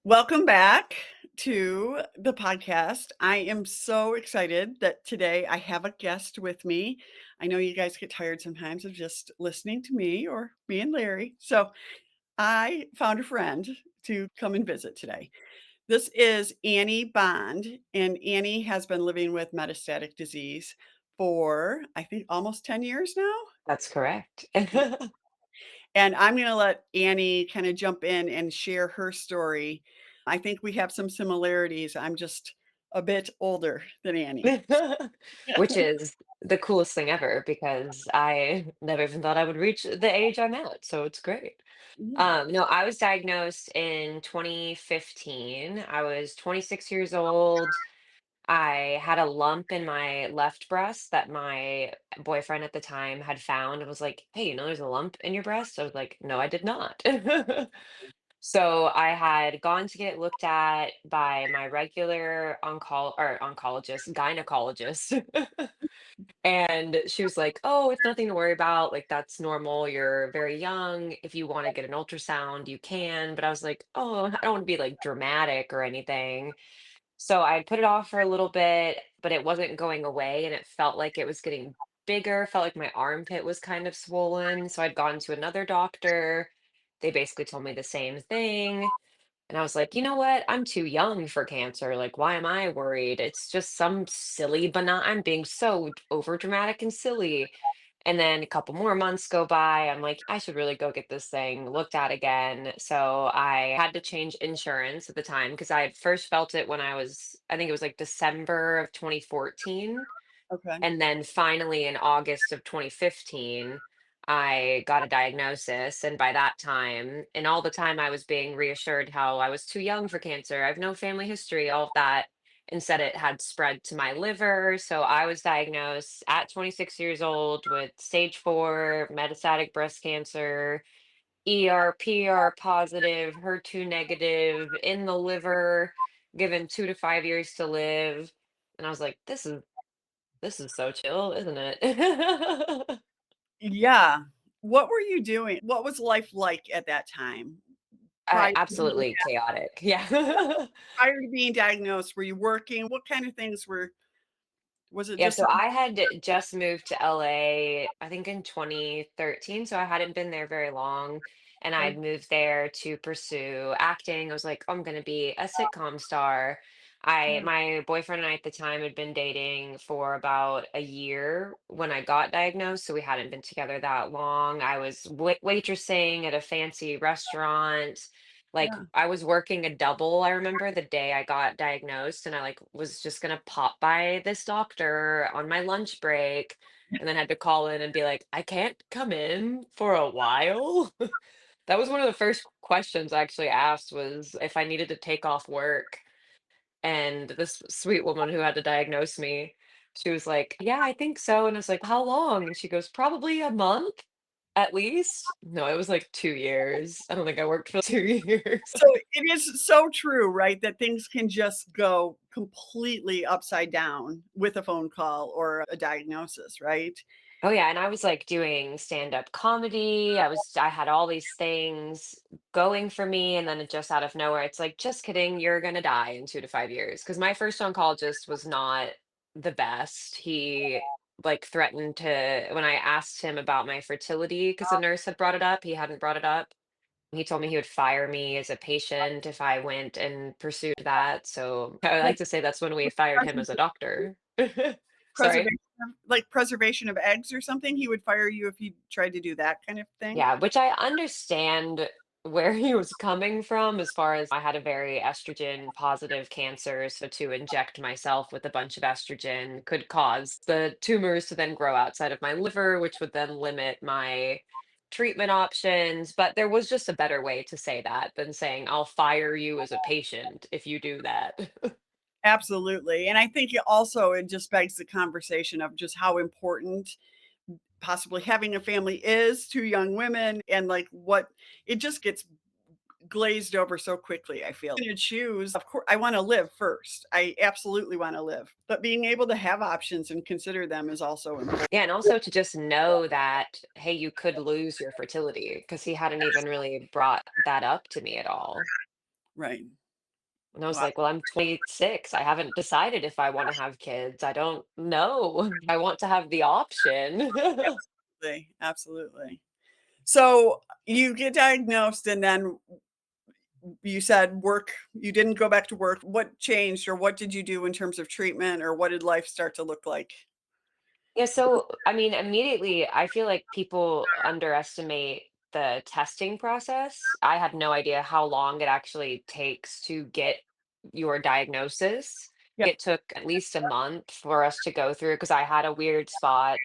Welcome back to the podcast. I am so excited that today I have a guest with me. I know you guys get tired sometimes of just listening to me or me and Larry. So I found a friend to come and visit today. This is Annie Bond, and Annie has been living with metastatic disease for, I think, almost 10 years now. That's correct. And I'm gonna let Annie kinda jump in and share her story. I think we have some similarities. I'm just a bit older than Annie. Which is the coolest thing ever because I never even thought I would reach the age I'm at, so it's great. Yeah, No, I was diagnosed in 2015. I was 26 years old. I had a lump in my left breast that my boyfriend at the time had found and was like, "Hey, there's a lump in your breast?" I was like, "No, I did not." So I had gone to get looked at by my regular oncologist, gynecologist. And she was like, "Oh, it's nothing to worry about. Like that's normal. You're very young. If you want to get an ultrasound, you can." But I was like, "Oh, I don't want to be like dramatic or anything." So I put it off for a little bit, but it wasn't going away and it felt like it was getting bigger, felt like my armpit was kind of swollen. So I'd gone to another doctor. They basically told me the same thing. And I was like, you know what? I'm too young for cancer. Like, why am I worried? It's just some silly, benign. I'm being so over dramatic and silly. And then a couple more months go by. I'm like, I should really go get this thing looked at again. So I had to change insurance at the time because I had first felt it when I think it was like December of 2014. okay. And then finally in August of 2015, I got a diagnosis. And by that time, and all the time I was being reassured how I was too young for cancer. I have no family history, all of that. Instead, it had spread to my liver. So I was diagnosed at 26 years old with stage 4 metastatic breast cancer, ER, PR positive, HER2 negative in the liver, given 2 to 5 years to live. And I was like, this is so chill, isn't it? Yeah. What were you doing? What was life like at that time prior to being Absolutely chaotic. Yeah. prior to being diagnosed? Were you working? What kind of things was it Yeah, just so something? I had just moved to LA, I think in 2013, so I hadn't been there very long, and I Okay. had moved there to pursue acting. I was like, "Oh, I'm gonna be a sitcom star." I Yeah, My boyfriend and I at the time had been dating for about a year when I got diagnosed, so we hadn't been together that long. I was waitressing at a fancy restaurant. Like, yeah. I was working a double, I remember the day I got diagnosed, and I, like, was just gonna pop by this doctor on my lunch break, and then had to call in and be like, "I can't come in for a while?" That was one of the first questions I actually asked was if I needed to take off work, and this sweet woman who had to diagnose me, she was like, "Yeah, I think so," and I was like, "How long?" And she goes, "Probably a month at least." No, it was like 2 years. I don't think I worked for 2 years. So it is so true, right, that things can just go completely upside down with a phone call or a diagnosis, right? Oh yeah, and I was like doing stand-up comedy. I had all these things going for me, and then it just out of nowhere, it's like, just kidding, you're gonna die in 2 to 5 years. Because my first oncologist was not the best. He like threatened to when I asked him about my fertility, because the nurse had brought it up, he hadn't brought it up. He told me he would fire me as a patient if I went and pursued that. So I like Like to say that's when we fired him as a doctor. Sorry. preservation preservation of eggs or something? He would fire you if you tried to do that kind of thing? Yeah, which I understand where he was coming from as far as I had a very estrogen positive cancer. So to inject myself with a bunch of estrogen could cause the tumors to then grow outside of my liver, which would then limit my treatment options. But there was just a better way to say that than saying, I'll fire you as a patient if you do that. Absolutely, and I think it just begs the conversation of just how important possibly having a family is to young women and, like, what it just gets glazed over so quickly, I feel. You choose, of course, I wanna live first. I absolutely wanna live, but being able to have options and consider them is also important. Yeah, and also to just know that, hey, you could lose your fertility because he hadn't even really brought that up to me at all. Right. And I was Wow. like, "Well, I'm 26. I haven't decided if I wanna have kids. I don't know. I want to have the option." Absolutely, absolutely. So, you get diagnosed and then you said work you didn't go back to work. What changed or what did you do in terms of treatment or what did life start to look like? Yeah, so I mean, immediately, I feel like people underestimate the testing process. I had no idea how long it actually takes to get your diagnosis. Yeah. It took at least a month for us to go through because I had a weird spot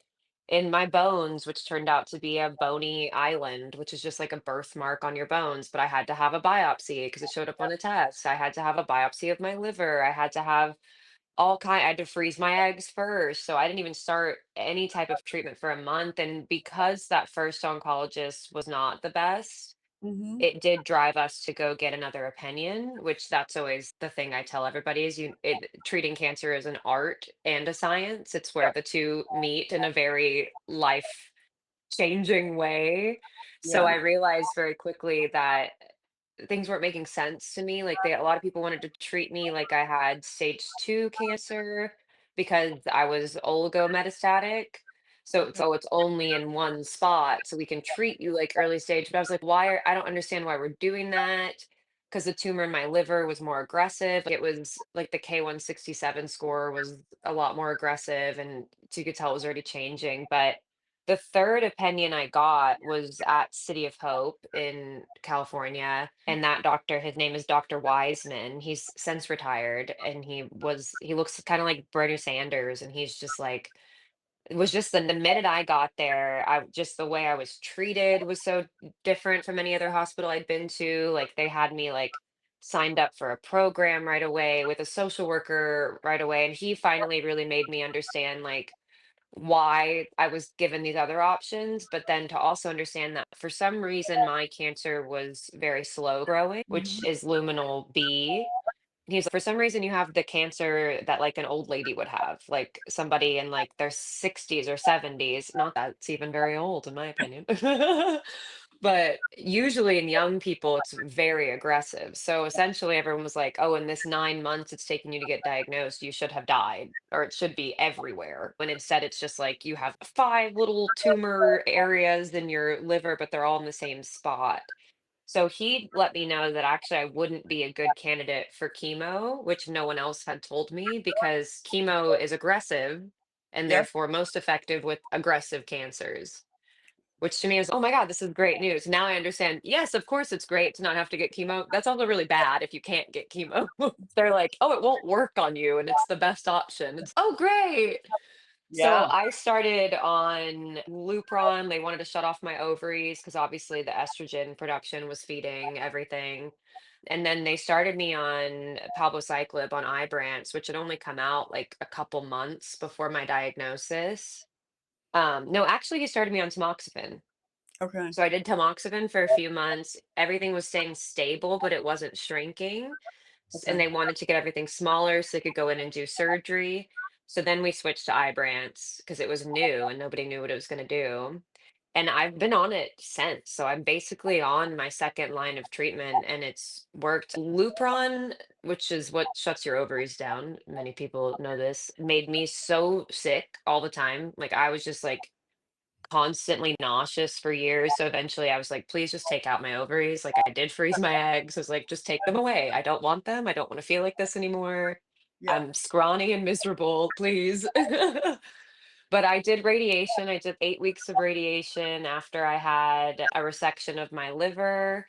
in my bones, which turned out to be a bony island, which is just like a birthmark on your bones. But I had to have a biopsy because it showed up on a test. I had to have a biopsy of my liver. I had to have I had to freeze my eggs first, so I didn't even start any type of treatment for a month, and because that first oncologist was not the best, Mhm. it did drive us to go get another opinion, which that's always the thing I tell everybody is treating cancer is an art and a science. It's Yeah. where the 2 meet in a very life-changing way. So Yeah. I realized very quickly that things weren't making sense to me. Like a lot of people wanted to treat me like I had stage 2 cancer because I was oligometastatic. So it's, Okay. oh, it's only in one spot, so we can treat you like early stage. But I was like, why are, I don't understand why we're doing that. Because the tumor in my liver was more aggressive. It was like the K167 score was a lot more aggressive, and so you could tell it was already changing. But the third opinion I got was at City of Hope in California, and that doctor, his name is Dr. Wiseman. He's since retired, and he looks kind of like Bernie Sanders, and he's just like it was just the minute I got there, I just the way I was treated was so different from any other hospital I'd been to. Like they had me like signed up for a program right away with a social worker right away, and he finally really made me understand like why I was given these other options, but then to also understand that for some reason my cancer was very slow growing, which Mhm. is luminal B. He's like, for some reason you have the cancer that like an old lady would have, like somebody in like their 60s or 70s. Not that it's even very old, in my opinion. But usually in young people, it's very aggressive. So essentially, everyone was like, oh, in this 9 months it's taking you to get diagnosed, you should have died, or it should be everywhere. When instead, it's just like you have 5 little tumor areas in your liver, but they're all in the same spot. So he let me know that actually I wouldn't be a good candidate for chemo, which no one else had told me because chemo is aggressive and Yep. therefore most effective with aggressive cancers. Which to me is, oh my God, this is great news. Now I understand. Yes, of course it's great to not have to get chemo. That's also really bad if you can't get chemo. They're like, oh, it won't work on you and it's the best option. It's, oh, great. So Yeah. I started on Lupron. They wanted to shut off my ovaries because obviously the estrogen production was feeding everything. And then they started me on palbociclib on Ibrance, which had only come out like a couple months before my diagnosis. No, actually, he started me on tamoxifen. Okay. So I did tamoxifen for a few months. Everything was staying stable, but it wasn't shrinking. And Okay. they wanted to get everything smaller so they could go in and do surgery. So then we switched to Ibrance because it was new and nobody knew what it was going to do. And I've been on it since. So I'm basically on my second line of treatment and it's worked. Lupron, which is what shuts your ovaries down, many people know this, made me so sick all the time. Like I was just like constantly nauseous for years. So eventually I was like, please just take out my ovaries. Like I did freeze my eggs. I was like, just take them away. I don't want them. I don't want to feel like this anymore. Yeah. I'm scrawny and miserable, please. But I did radiation. I did 8 weeks of radiation after I had a resection of my liver,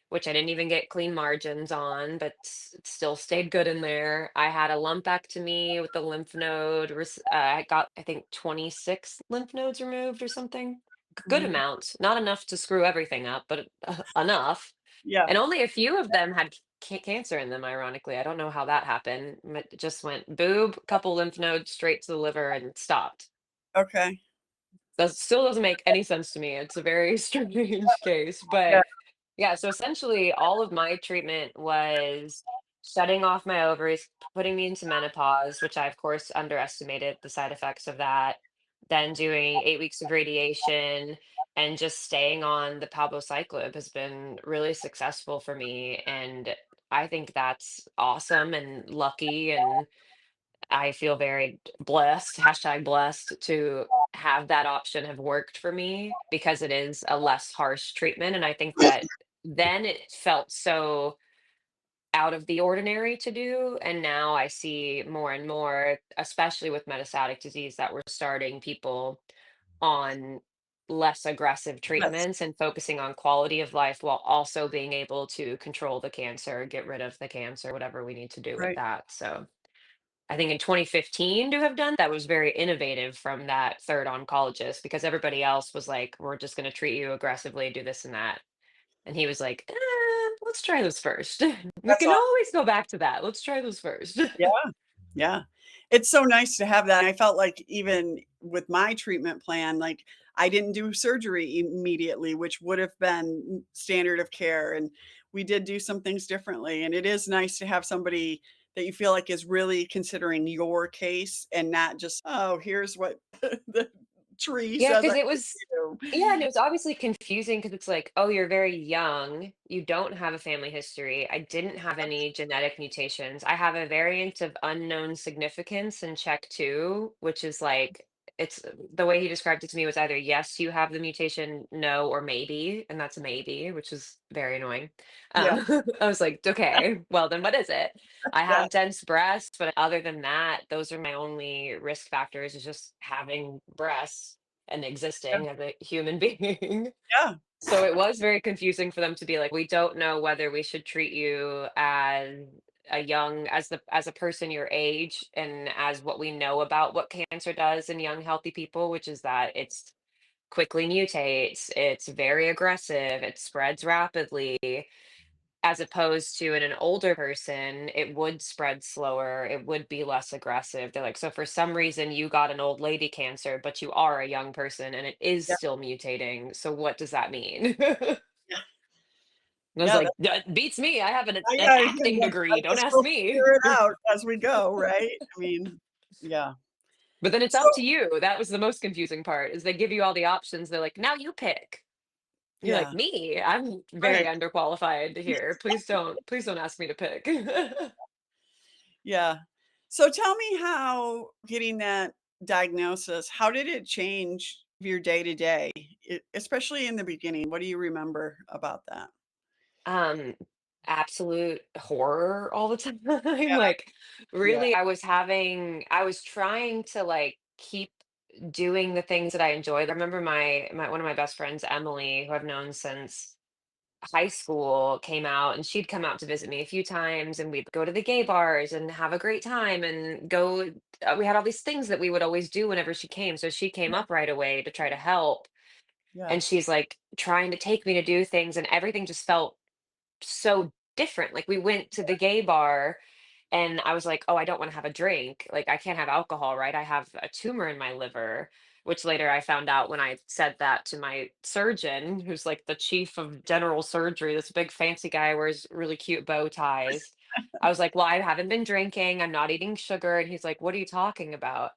which I didn't even get clean margins on, but it still stayed good in there. I had a lumpectomy with the lymph node. I got, I think, 26 lymph nodes removed or something. Good Mhm. amount, not enough to screw everything up, but enough. Yeah. And only a few of them had cancer in them, ironically. I don't know how that happened. It just went boob, couple lymph nodes straight to the liver and stopped. Okay. That still doesn't make any sense to me. It's a very strange case, Yeah. but yeah, so essentially all of my treatment was shutting off my ovaries, putting me into menopause, which I of course underestimated the side effects of that, then doing 8 weeks of radiation and just staying on the palbociclib has been really successful for me. And I think that's awesome and lucky, and I feel very blessed, hashtag blessed, to have that option have worked for me because it is a less harsh treatment. And I think that then it felt so out of the ordinary to do. And now I see more and more, especially with metastatic disease, that we're starting people on less aggressive Yes, treatments and focusing on quality of life while also being able to control the cancer, get rid of the cancer, whatever we need to do with right. that. So I think in 2015 to have done that was very innovative from that third oncologist because everybody else was like, we're just going to treat you aggressively, do this and that. And he was like, let's try this first. We That's can awesome. always go back to that. Let's try this first. Yeah. Yeah. It's so nice to have that. I felt like even with my treatment plan, like, I didn't do surgery immediately, which would have been standard of care, and we did do some things differently, and it is nice to have somebody that you feel like is really considering your case and not just, "Oh, here's what the tree Yeah, says I because it need was to do." yeah, and it was obviously confusing because it's like, "Oh, you're very young, you don't have a family history, I didn't have any genetic mutations, I have a variant of unknown significance in check 2," which is like it's the way he described it to me was either, "Yes, you have the mutation, no, or maybe," and that's a maybe, which is very annoying. Yeah, I was like, "Okay, well, then what is it?" I yeah, have dense breasts, but other than that, those are my only risk factors is just having breasts and yeah, existing as a human being. yeah, So it was very confusing for them to be like, "We don't know whether we should treat you as a young as a person your age and as what we know about what cancer does in young healthy people, which is that it's quickly mutates, it's very aggressive, it spreads rapidly, as opposed to in an older person, it would spread slower, it would be less aggressive." They're like, "So for some reason you got an old lady cancer, but you are a young person and it is yeah, still mutating. So what does that mean?" And yeah, I was yeah, like, "That beats me. I have an I acting I degree. Don't guess ask we'll me." figure it out as we go, right? I mean, yeah. But then it's So up to you. That was the most confusing part, is they give you all the options. They're like, "Now you pick." You're like, yeah, "Me? I'm very right. underqualified here. Please don't ask me to pick." Yeah. So tell me how getting that diagnosis, how did it change your day to day, especially in the beginning? What do you remember about that? Um, absolute horror all the time. Yeah, Like, yeah, really, I was trying to, like, keep doing the things that I enjoyed. I remember my one of my best friends, Emily, who I've known since high school, came out, and she'd come out to visit me a few times, and we'd go to the gay bars and have a great time and go we had all these things that we would always do whenever she came, so she came yeah, up right away to try to help, yeah, and she's, like, trying to take me to do things, and everything just felt so different. Like we went to the gay bar and I was like, "Oh, I don't want to have a drink. Like I can't have alcohol, right? I have a tumor in my liver." Which later I found out when I said that to my surgeon, who's like the chief of general surgery, this big fancy guy wears really cute bow ties. I was like, "Well, I haven't been drinking. I'm not eating sugar." And he's like, "What are you talking about?"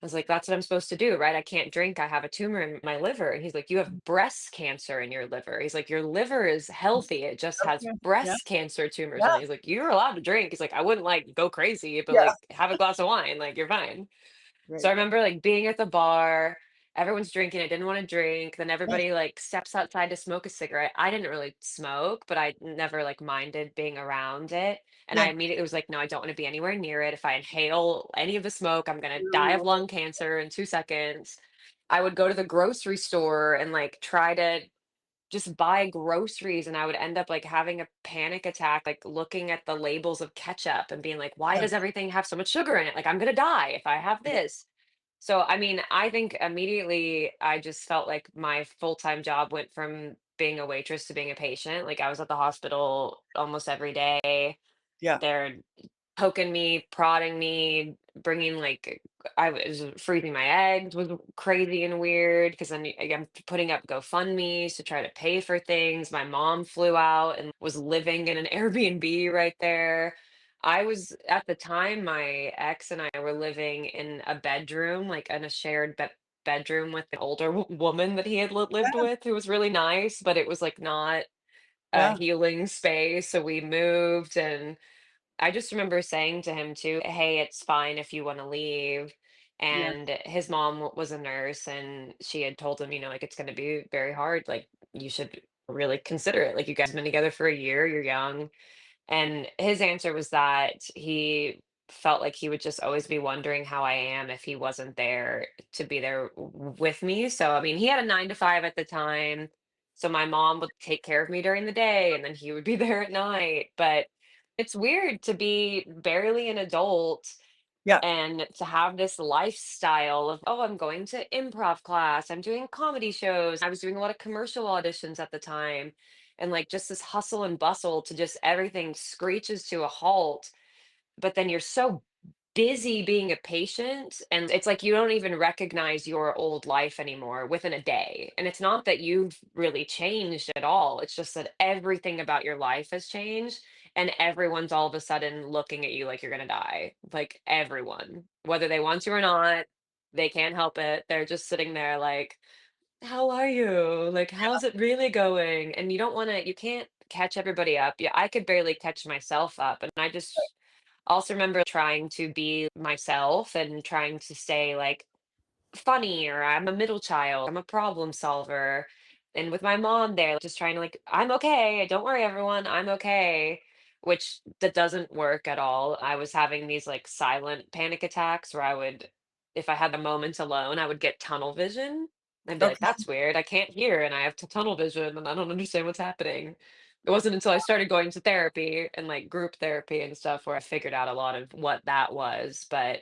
I was like, "That's what I'm supposed to do, right? I can't drink. I have a tumor in my liver." And he's like, "You have breast cancer in your liver." He's like, "Your liver is healthy. It just has okay, yeah, breast cancer tumors yeah, in it." He's like, "You're allowed to drink." He's like, "I wouldn't like go crazy, but yeah, like have a glass of wine. Like you're fine." So I right. remember like being at the bar, everyone's drinking. I didn't want to drink. Then Yeah, everybody like steps outside to smoke a cigarette. I didn't really smoke, but I never like minded being around it. And I yeah, immediately was like, no, I don't want to be anywhere near it. If I inhale any of the smoke, I'm gonna die of no, lung cancer in 2 seconds. I would go to the grocery store and like try to just buy groceries, and I would end up like having a panic attack, like looking at the labels of ketchup and being like, why yeah, does everything have so much sugar in it? Like I'm gonna die if I have yeah, this. So, I mean, I think immediately I just felt like my full-time job went from being a waitress to being a patient. Like I was at the hospital almost every day. yeah, They're poking me, prodding me, bringing like I was freezing my eggs was crazy and weird because then I'm putting up GoFundMe's to try to pay for things. My mom flew out and was living in an Airbnb right there. I was at the time my ex and I were living in a bedroom, like in a shared bedroom with an older woman that he had lived with who was really nice, but it was like not a Yeah, healing space, so we moved, and I just remember saying to him too, "Hey, it's fine if you wanna leave." yeah, And his mom was a nurse, and she had told him, like, "It's gonna be very hard, like, you should really consider it, like, you guys have been together for a year, you're young." And his answer was that he felt like he would just always be wondering how I am if he wasn't there to be there with me. So, I mean, he had a 9 to 5 at the time. So my mom would take care of me during the day and then he would be there at night. But it's weird to be barely an adult yeah. and to have this lifestyle of, oh, I'm going to improv class, I'm doing comedy shows. I was doing a lot of commercial auditions at the time. And like just this hustle and bustle to just everything screeches to a halt. But then you're so busy being a patient, and it's like you don't even recognize your old life anymore within a day. And it's not that you've really changed at all. It's just that everything about your life has changed, and everyone's all of a sudden looking at you like you're gonna die. Like everyone, whether they want to or not, they can't help it. They're just sitting there like, "How are you? Like, how's it really going?" And you don't want to, you can't catch everybody up. Yeah, I could barely catch myself up. And I just also remember trying to be myself and trying to stay like funny, or I'm a middle child, I'm a problem solver. And with my mom there, just trying to like, I'm okay. Don't worry, everyone, I'm okay. Which that doesn't work at all. I was having these like silent panic attacks where I would, if I had the moment alone, I would get tunnel vision. I'd be like, Okay, that's weird. I can't hear and I have tunnel vision and I don't understand what's happening. It wasn't until I started going to therapy and like group therapy and stuff where I figured out a lot of what that was. But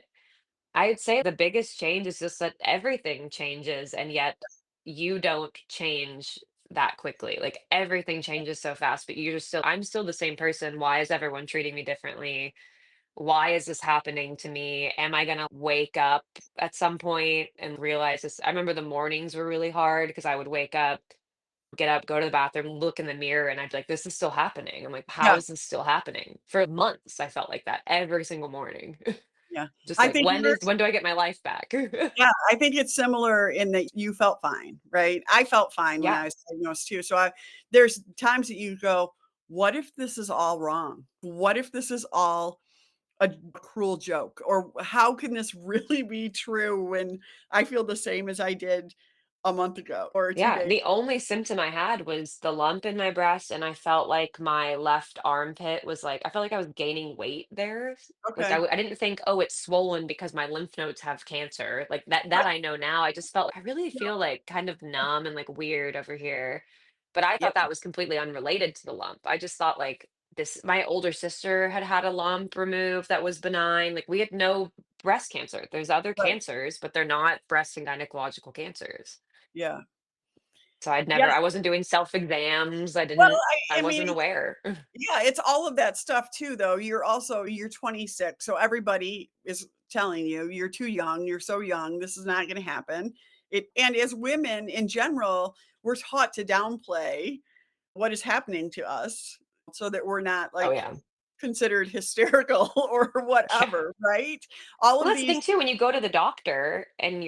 I'd say the biggest change is just that everything changes, and yet you don't change that quickly. Like everything changes so fast, but you're still, I'm still the same person. Why is everyone treating me differently? Why is this happening to me? Am I going to wake up at some point and realize this? I remember the mornings were really hard because I would wake up, get up, go to the bathroom, look in the mirror, and I'd be like, this is still happening. I'm like, how yeah, is this still happening? For months, I felt like that every single morning. yeah. Just I like, think you're when do I get my life back? Yeah, I think it's similar in that you felt fine, right? I felt fine when Yeah, I was diagnosed too. So there's times that you go, what if this is all wrong? What if this is all a cruel joke? Or how can this really be true when I feel the same as I did a month ago or 2 yeah. days? The only symptom I had was the lump in my breast, and I felt like my left armpit was like, I felt like I was gaining weight there. Like Okay. I didn't think, oh, it's swollen because my lymph nodes have cancer. Like that Right. I know now. I just felt I really Yeah. feel like kind of numb and like weird over here. But I Yeah. thought that was completely unrelated to the lump. I just thought like this, my older sister had had a lump removed that was benign. Like we had no breast cancer. There's other Right. cancers, but they're not breast and gynecological cancers. Yeah. So I Yes. wasn't doing self-exams, Well, I I mean, wasn't aware. yeah, it's all of that stuff too, though. You're 26, so everybody is telling you you're too young, you're so young, this is not gonna happen. And as women in general, we're taught to downplay what is happening to us so that we're not, Oh, like, yeah. considered hysterical or Yeah. whatever, right? All Well, of that's the these thing too, when you go to the doctor and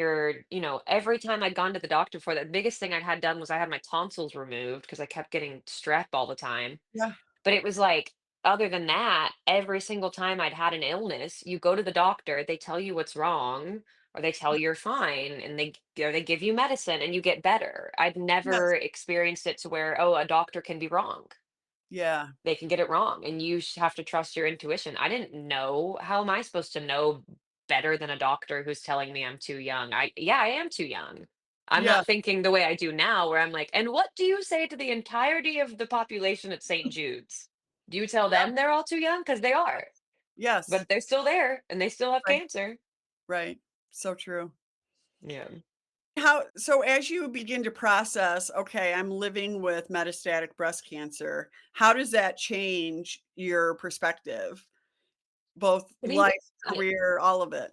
every time I'd gone to the doctor for that, the biggest thing I'd had done was I had my tonsils removed because I kept getting strep all the time. Yeah, But it was like, other than that, every single time I'd had an illness, you go to the doctor, they tell you what's wrong, or they tell you you're fine, and they give you medicine and you get better. I'd yes, never experienced it to where, oh, a doctor can be wrong. yeah, They can get it wrong, and you have to trust your intuition. I didn't know. How am I supposed to know better than a doctor who's telling me I'm too young? Yeah, I am too young. I'm yeah, not thinking the way I do now, where I'm like, and what do you say to the entirety of the population at St. Jude's? Do you tell yeah, them they're all too young? Because they are, yes, but they're still there and they still have right, cancer. right. So true. Yeah. So as you begin to process, okay, I'm living with metastatic breast cancer, how does that change your perspective? Both I think, life, career, all of it.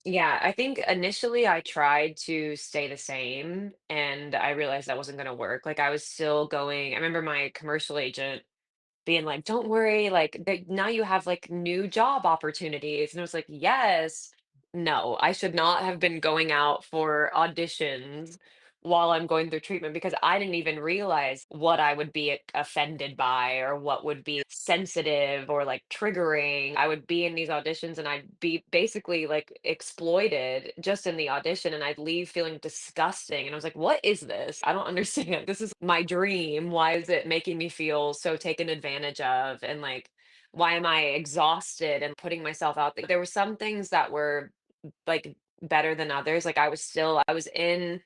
yeah, I think initially I tried to stay the same and I realized that wasn't going to work. Like I was still going, I remember my commercial agent being like, "Don't worry, like now you have like new job opportunities." And I was like, "Yes." No, I should not have been going out for auditions while I'm going through treatment because I didn't even realize what I would be offended by or what would be sensitive or like triggering. I would be in these auditions and I'd be basically like exploited just in the audition and I'd leave feeling disgusting. And I was like, what is this? I don't understand. This is my dream. Why is it making me feel so taken advantage of? And like, why am I exhausted and putting myself out there? There were some things that were like better than others. Like I was in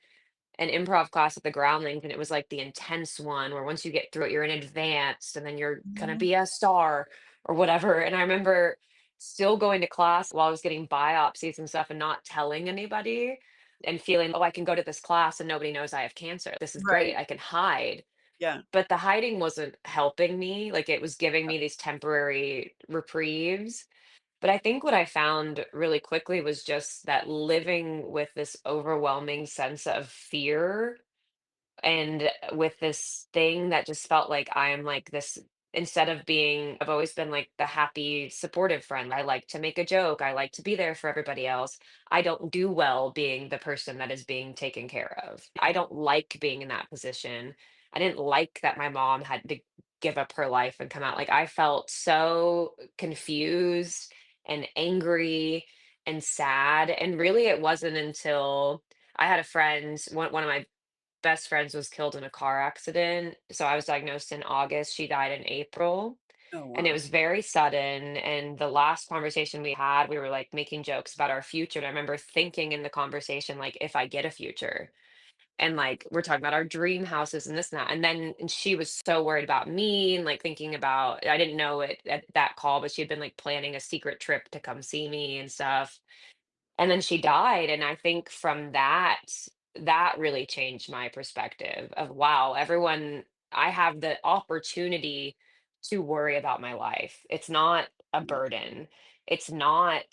an improv class at the Groundlings, and it was like the intense one where once you get through it, you're in advanced, and then you're gonna Mhm. be a star or whatever. And I remember still going to class while I was getting biopsies and stuff and not telling anybody and feeling, oh, I can go to this class and nobody knows I have cancer. This is great. Right. I can hide. Yeah. But the hiding wasn't helping me. Like it was giving me these temporary reprieves. But I think what I found really quickly was just that living with this overwhelming sense of fear and with this thing that just felt like I am like this instead of being I've always been like the happy, supportive friend. I like to make a joke. I like to be there for everybody else. I don't do well being the person that is being taken care of. I don't like being in that position. I didn't like that my mom had to give up her life and come out. Like I felt so confused and angry and sad. And really it wasn't until I had a friend, one of my best friends was killed in a car accident. So I was diagnosed in August. She died in April. Oh, And it wow. was very sudden. And the last conversation we had, we were like making jokes about our future. And I remember thinking in the conversation, like, if I get a future, and like we're talking about our dream houses and this and that. And then and she was so worried about me and like thinking about, I didn't know it at that call, but she had been like planning a secret trip to come see me and stuff. And then she died, and I think from that, that really changed my perspective of, wow, everyone I have the opportunity to worry about my life. It's not a Yeah. burden. It's not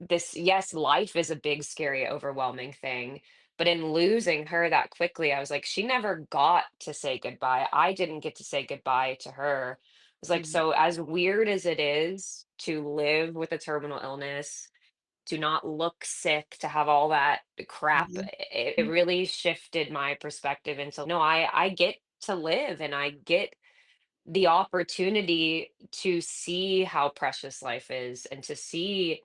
this yes, life is a big, scary, overwhelming thing, but in losing her that quickly, I was like, she never got to say goodbye. I didn't get to say goodbye to her. I was like, Mhm. so as weird as it is to live with a terminal illness, to not look sick, to have all that crap. Mhm. It really shifted my perspective into no, I get to live and I get the opportunity to see how precious life is and to see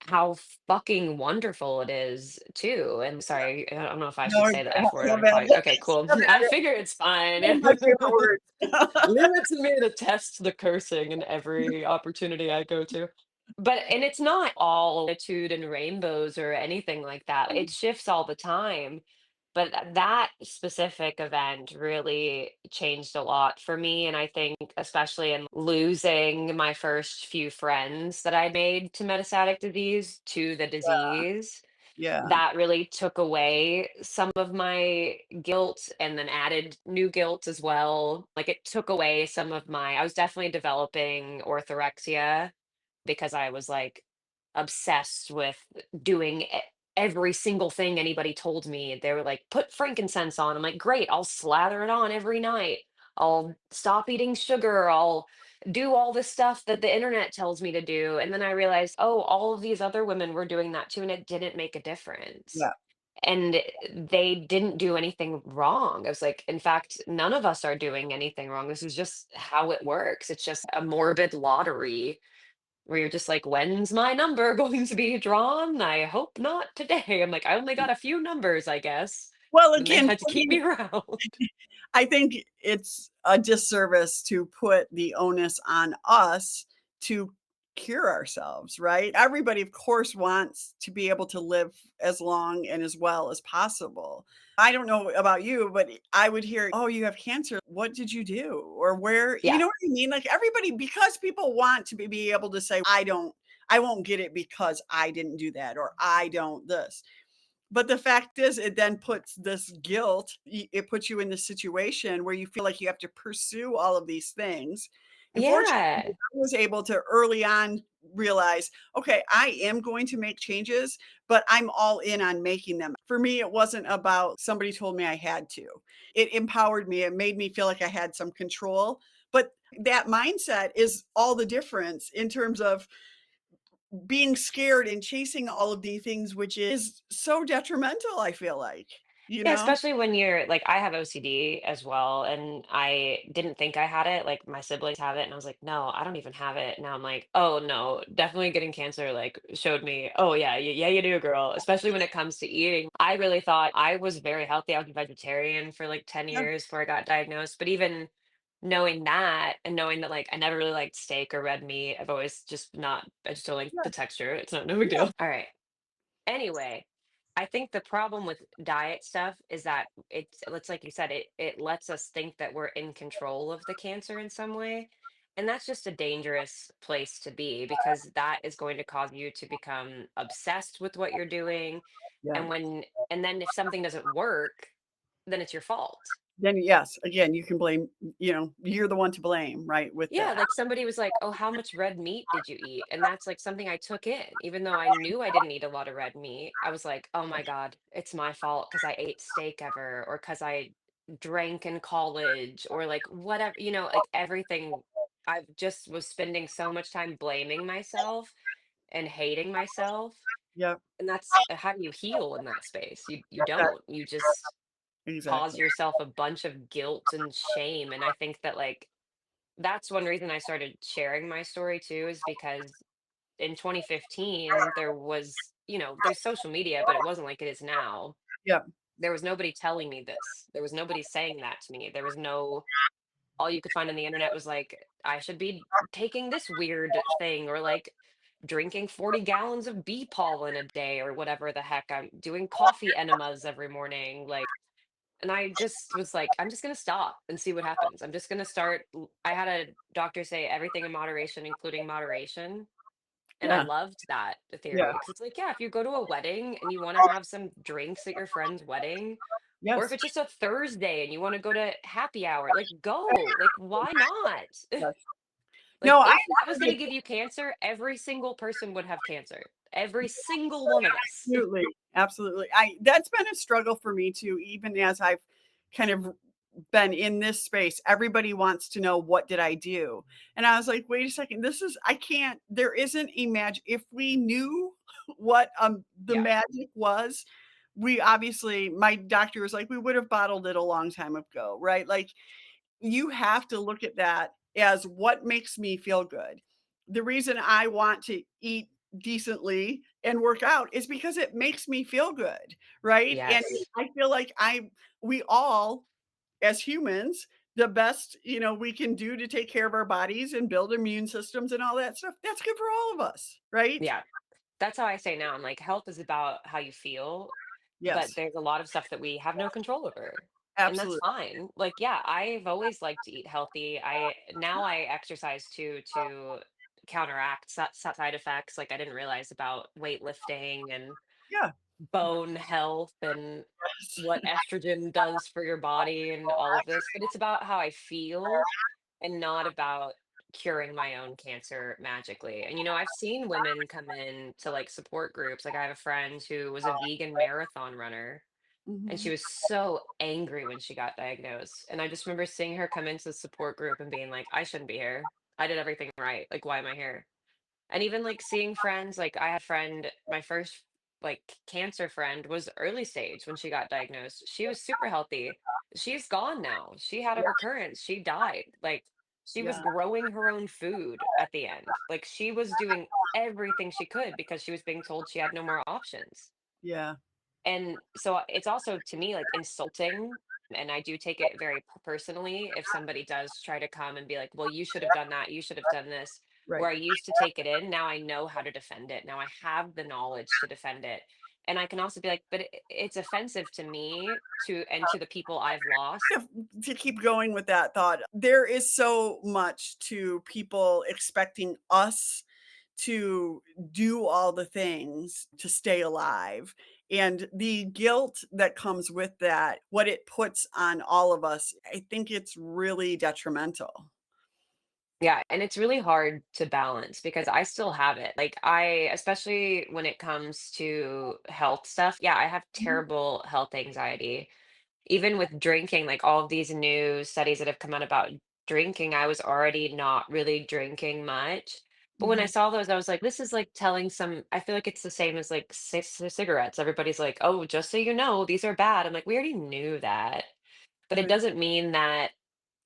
how fucking wonderful it is too. And sorry, I don't know if I No, should I say the F word on love a it. pod. Okay, cool. Love I it. figure it's fine. One of my favorite words. Leave it to me to test the cursing in every opportunity I go to. But and it's not all attitude and rainbows or anything like that. It shifts all the time. But that specific event really changed a lot for me. And I think, especially in losing my first few friends that I made to metastatic disease, to the disease, Yeah. that really took away some of my guilt and then added new guilt as well. Like it took away some of my, I was definitely developing orthorexia because I was like obsessed with doing every single thing anybody told me. They were like, put frankincense on. I'm like, great, I'll slather it on every night. I'll stop eating sugar. I'll do all this stuff that the internet tells me to do. And then I realized, oh, all of these other women were doing that too, and it didn't make a difference. Yeah. And they didn't do anything wrong. I was like, in fact, none of us are doing anything wrong. This is just how it works. It's just a morbid lottery where you're just like, when's my number going to be drawn? I hope not today. I'm like, I only got a few numbers, I guess. Well, And they again, had to keep me around. I think it's a disservice to put the onus on us to cure ourselves, right? Everybody, of course, wants to be able to live as long and as well as possible. I don't know about you, but I would hear, "Oh, you have cancer. What did you do?" Or where you Yeah. know what I mean? Like, everybody because people want to be able to say, I won't get it because I didn't do that," or "I don't this." But the fact is, it then puts this guilt it puts you in this situation where you feel like you have to pursue all of these things. And fortunately, Yeah. I was able to early on realize, "Okay, I am going to make changes, but I'm all in on making them." For me, it wasn't about somebody told me I had to. It empowered me, it made me feel like I had some control, but that mindset is all the difference in terms of being scared and chasing all of these things, which is so detrimental, I feel like. you Yeah, know? especially when you're like, I have OCD as well, and I didn't think I had it. Like my siblings have it, and I was like, no, I don't even have it. Now I'm like, oh no, definitely getting cancer like showed me, oh yeah, yeah, you do, girl. Especially when it comes to eating. I really thought I was very healthy. I was a vegetarian for like 10 Yeah, years before I got diagnosed. But even knowing that and knowing that like I never really liked steak or red meat, I've always just not, I just don't like yeah, the texture. It's not no big yeah, deal. All right. Anyway, I think the problem with diet stuff is that it's like you said, it lets us think that we're in control of the cancer in some way. And that's just a dangerous place to be because that is going to cause you to become obsessed with what you're doing. yeah. And then if something doesn't work, then it's your fault. Then yes, again, you can blame, you're the one to blame, right, with Yeah, that. like somebody was like, "Oh, how much red meat did you eat?" And that's like something I took in, even though I knew I didn't eat a lot of red meat. I was like, "Oh my God, it's my fault because I ate steak ever, or because I drank in college, or like whatever, like everything." I just was spending so much time blaming myself and hating myself, Yep, and that's how do you heal in that space? You don't. exactly, You just cause exactly. yourself a bunch of guilt and shame, and I think that like that's one reason I started sharing my story too, is because in 2015, there was, there's social media, but it wasn't like it is now. Yep, There was nobody telling me this. There was nobody saying that to me. There was no, all you could find on the internet was like, I should be taking this weird thing or like drinking 40 gallons of bee pollen a day or whatever the heck. I'm doing coffee enemas every morning. Like, and I just was like, I'm just gonna stop and see what happens. I'm just gonna start. I had a doctor say everything in moderation, including moderation. And I yeah, loved that yeah, theory because it's like, yeah, if you go to a wedding and you want to have some drinks at your friend's wedding, or if yes, it's just a Thursday and you want to go to happy hour, like go. Like, why not? yes. Like, No, I if that was going to give you cancer, every single person would have cancer. Every single one of us. absolutely, absolutely. I That's been a struggle for me too, even as I've kind of been in this space. Everybody wants to know, what did I do? And I was like, wait a second, this is I can't, there isn't a magic. If we knew what the Yeah. magic was, we obviously, my doctor was like, we would have bottled it a long time ago, right? Like, you have to look at that as what makes me feel good. The reason I want to eat decently and work out is because it makes me feel good, right? And Yes. I feel like we all, as humans, the best, we can do to take care of our bodies and build immune systems and all that stuff, that's good for all of us, right? Yeah. That's how I say now. I'm like, health is about how you feel, but Yes, there's a lot of stuff that we have no control over. And that's absolutely. fine. Like, yeah, I've always liked to eat healthy. I exercise too to counteract side effects. Like I didn't realize about weightlifting and Yeah. bone health and Yes. what estrogen does for your body and all of this. But it's about how I feel and not about curing my own cancer magically. And I've seen women come in to like support groups. Like I have a friend who was a vegan marathon runner and she Mhm. was so angry when she got diagnosed. And I just remember seeing her come into the support group and being like, I shouldn't be here. I did everything right. Like, why am I here? And even like seeing friends, like I had a friend, my first like cancer friend was early stage when she got diagnosed. She was super healthy. She's gone now. She had a Yeah, recurrence. She died. Like she was yeah, growing her own food at the end. Like she was doing everything she could because she was being told she had no more options. yeah, And so it's also to me like insulting. And I do take it very personally if somebody does try to come and be like, well, you should have done that. You should have done this. Where right. I used to take it in, now I know how to defend it. Now I have the knowledge to defend it. And I can also be like, but it's offensive to me and to the people I've lost. If To keep going with that thought, there is so much to people expecting us to do all the things to stay alive, and the guilt that comes with that, what it puts on all of us, I think it's really detrimental. Yeah, and it's really hard to balance because I still have it. Like especially when it comes to health stuff, yeah, I have Mhm. terrible health anxiety. Even with drinking, like all of these new studies that have come out about drinking, I was already not really drinking much. But when I Mhm. saw those, I was like, this is like telling some, I feel like it's the same as like cigarettes. Everybody's like, oh, just so you know, these are bad. I'm like, we already knew that. But it Right. doesn't mean that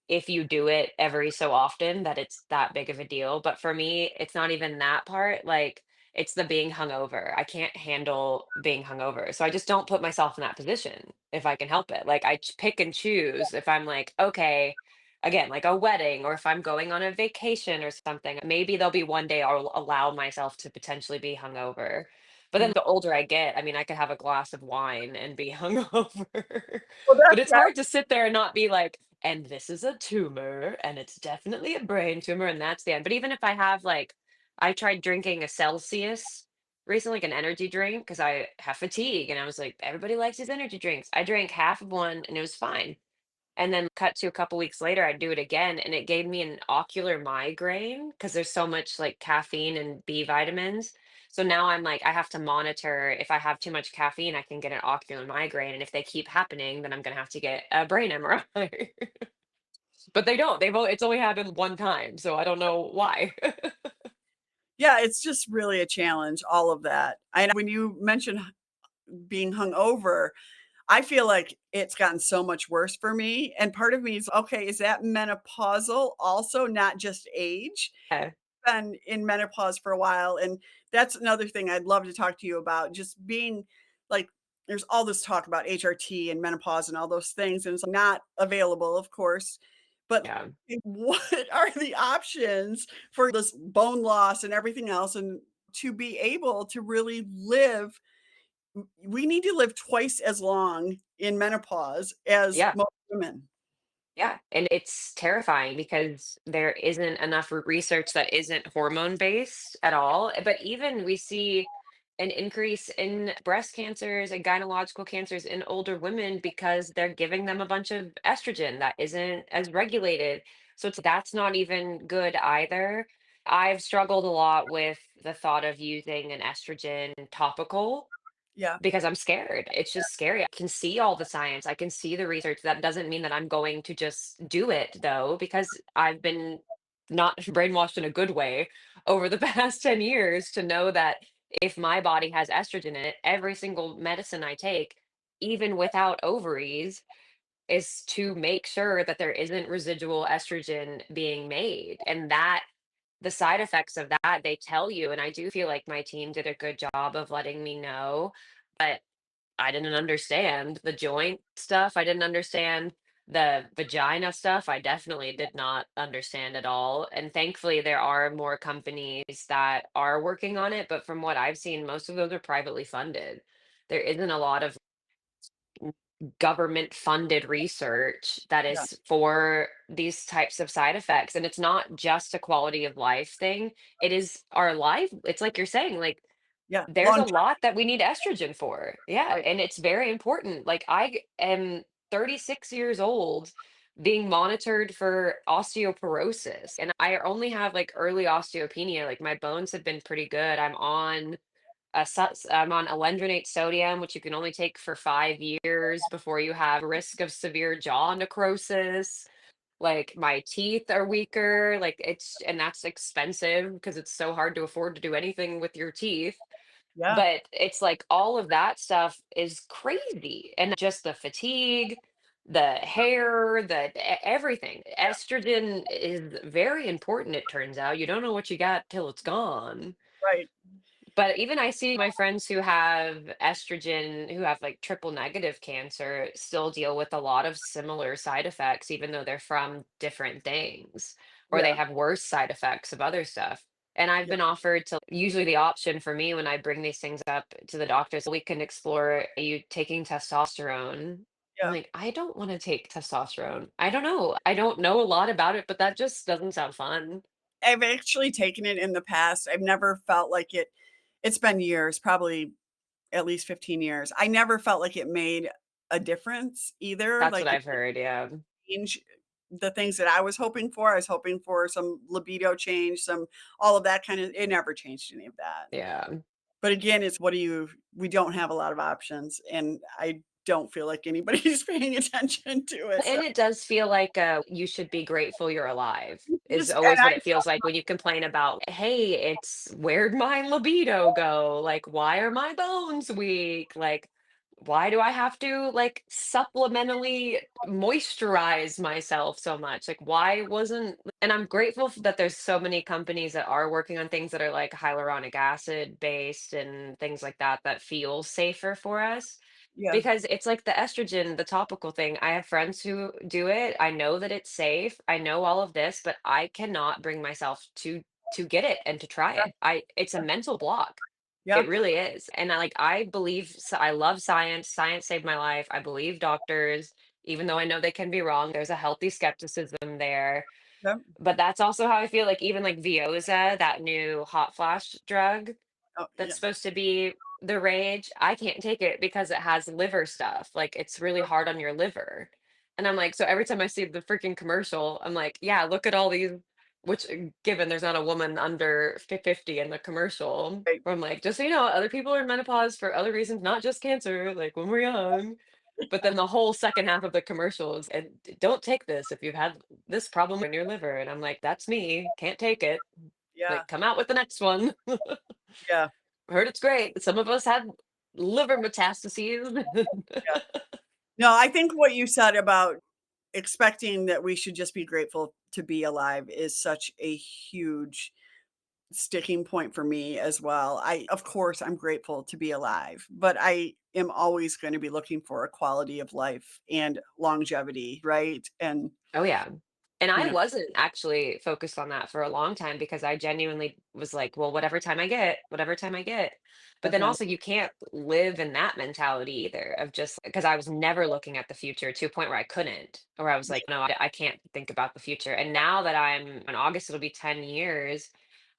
if you do it every so often that it's that big of a deal. But for me, it's not even that part. Like it's the being hungover. I can't handle being hungover. So I just don't put myself in that position if I can help it. Like pick and choose if I'm like, okay, again, like a wedding or if I'm going on a vacation or something, maybe there'll be one day I'll allow myself to potentially be hungover. But then Mhm. the older I get, I mean, I could have a glass of wine and be hungover. Well, But that's it's hard to sit there and not be like, and this is a tumor, and it's definitely a brain tumor, and that's the end. But even if I have like, I tried drinking a Celsius recently, like an energy drink, because I have fatigue, and I was like, everybody likes these energy drinks. I drank half of one, and it was fine. And then cut to a couple weeks later, I'd do it again, and it gave me an ocular migraine because there's so much like caffeine and B vitamins. So now I'm like, I have to monitor if I have too much caffeine, I can get an ocular migraine. And if they keep happening, then I'm gonna have to get a brain MRI. But they don't. It's only happened one time, so I don't know why. yeah, it's just really a challenge, all of that. And when you mention being hungover, I feel like it's gotten so much worse for me, and part of me is, okay, is that menopausal also, not just age? Yeah, Been in menopause for a while, and that's another thing I'd love to talk to you about, just being like there's all this talk about HRT and menopause and all those things, and it's not available, of course, but yeah, what are the options for this bone loss and everything else, and to be able to really live we need to live twice as long in menopause as yeah. most women. Yeah, and it's terrifying because there isn't enough research that isn't hormone based at all. But even we see an increase in breast cancers and gynecological cancers in older women because they're giving them a bunch of estrogen that isn't as regulated. So that's not even good either. I've struggled a lot with the thought of using an estrogen topical Yeah, because I'm scared. It's just scary. I can see all the science. I can see the research. That doesn't mean that I'm going to just do it though, because I've been not brainwashed in a good way over the past 10 years to know that if my body has estrogen in it, every single medicine I take, even without ovaries, is to make sure that there isn't residual estrogen being made. And that the side effects of that, they tell you. And I do feel like my team did a good job of letting me know. But I didn't understand the joint stuff. I didn't understand the vagina stuff. I definitely did not understand at all. And thankfully, there are more companies that are working on it. But from what I've seen, most of those are privately funded. There isn't a lot of government funded research that yeah, is for these types of side effects. And it's not just a quality of life thing, it is our life. It's like you're saying, like, yeah, there's a long term, lot that we need estrogen for. Yeah, right, and it's very important. Like am 36 years old being monitored for osteoporosis and I only have like early osteopenia. Like my bones have been pretty good. I'm on alendronate sodium, which you can only take for 5 years before you have risk of severe jaw necrosis. Like my teeth are weaker, like and that's expensive because it's so hard to afford to do anything with your teeth. yeah, But it's like all of that stuff is crazy. And just the fatigue, the hair, everything. yeah, Estrogen is very important, it turns out. You don't know what you got till it's gone. right, But even I see my friends who have estrogen, who have like triple negative cancer, still deal with a lot of similar side effects, even though they're from different things, or they yeah, have worse side effects of other stuff. And I've yeah, been offered to usually the option for me when I bring these things up to the doctors, we can explore you taking testosterone. I'm yeah. like, I don't want to take testosterone. I don't know. I don't know a lot about it, but that just doesn't sound fun. I've actually taken it in the past. I've never felt like it's been years, probably at least 15 years. I never felt like it made a difference either, That's what like, it I've heard. Yeah. change the things that I was hoping for. I was hoping for some libido change, some all of that kind of it never changed any of that. Yeah. But again, it's what do you we don't have a lot of options, and I don't feel like anybody's paying attention to it, so And it does feel like, you should be grateful you're alive, is just and always what I it feels like when you complain about, "Hey, it's where'd my libido go? Like, why are my bones weak? Like, why do I have to, like, supplementally moisturize myself so much? Like, why wasn't" and I'm grateful that there's so many companies that are working on things that are, like, hyaluronic acid based and things like that, that feel safer for us. yeah, Because it's like the estrogen, the topical thing. I have friends who do it. I know that it's safe. I know all of this, but I cannot bring myself to get it and to try yeah, it. It's a mental block. yeah, It really is. And I believe I love science. Science saved my life. I believe doctors, even though I know they can be wrong. There's a healthy skepticism there. yeah, But that's also how I feel like even like Veoza, that new hot flash drug, oh, that's yeah, supposed to be the rage. I can't take it because it has liver stuff. Like it's really hard on your liver. And I'm like, so every time I see the freaking commercial, I'm like, yeah, look at all these, which given there's not a woman under 50 in the commercial, right, where I'm like, just so you know, other people are in menopause for other reasons, not just cancer, like when we're young. But then the whole second half of the commercials, and don't take this if you've had this problem in your liver. And I'm like, that's me, can't take it. yeah, Like, come out with the next one. yeah, Heard it's great. Some of us had liver metastases. yeah. No, I think what you said about expecting that we should just be grateful to be alive is such a huge sticking point for me as well. Of course, I'm grateful to be alive, but I am always going to be looking for a quality of life and longevity, right? And, Oh, yeah. And you I know, wasn't actually focused on that for a long time because I genuinely was like, well, whatever time I get, whatever time I get. But then uh-huh, also, you can't live in that mentality either of just because I was never looking at the future to a point where I couldn't, or I was like, no, I can't think about the future. And now that I'm in August, it'll be 10 years.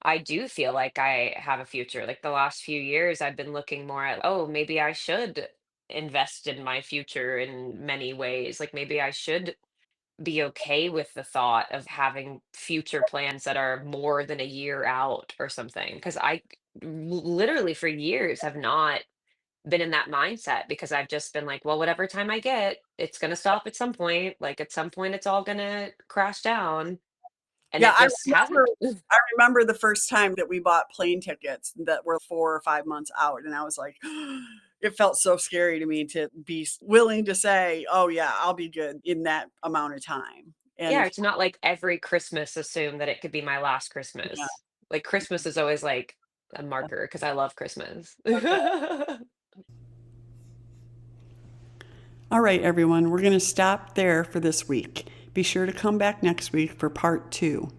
I do feel like I have a future. Like the last few years, I've been looking more at, oh, maybe I should invest in my future in many ways. Like maybe I should be okay with the thought of having future plans that are more than a year out or something. Because literally for years have not been in that mindset because I've just been like, well, whatever time I get, it's going to stop at some point. Like at some point, it's all going to crash down. And yeah, it just hasn't. I remember the first time that we bought plane tickets that were 4 or 5 months out, and I was like, it felt so scary to me to be willing to say, "Oh, yeah, I'll be good in that amount of time." Yeah, And it's not like every Christmas assume that it could be my last yeah, Christmas. Like Christmas is always like a yeah, marker because I love Christmas. okay. All right, everyone, we're going to stop there for this week. Be sure to come back next week for part 2.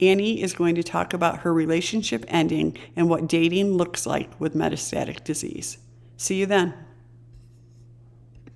Annie is going to talk about her relationship ending and what dating looks like with metastatic disease. See you then.